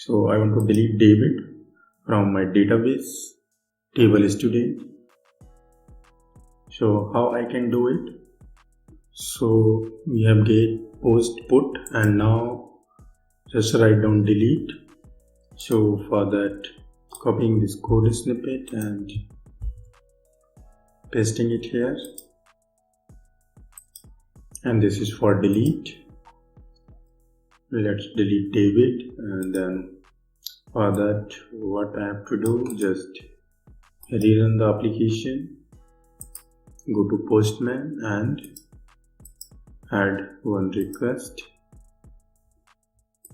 So I want to delete David from my database table student. So how I can do it? So we have get post put, and now just write down delete. So for that, copying this code snippet and pasting it here, and this is for delete. Let's delete David, and then for that what I have to do, just rerun the application, go to Postman and add one request.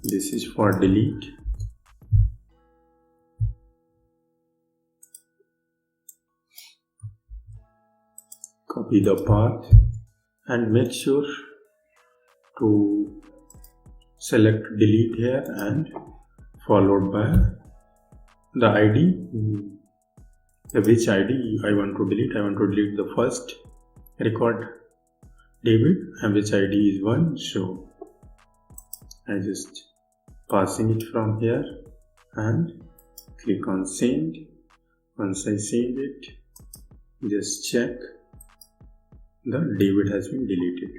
This is for delete. Copy the path and make sure to select delete here and followed by the ID, which ID I want to delete. I want to delete the first record David, and which ID is 1. So I just passing it from here and click on send. Once I save it, just check the David has been deleted.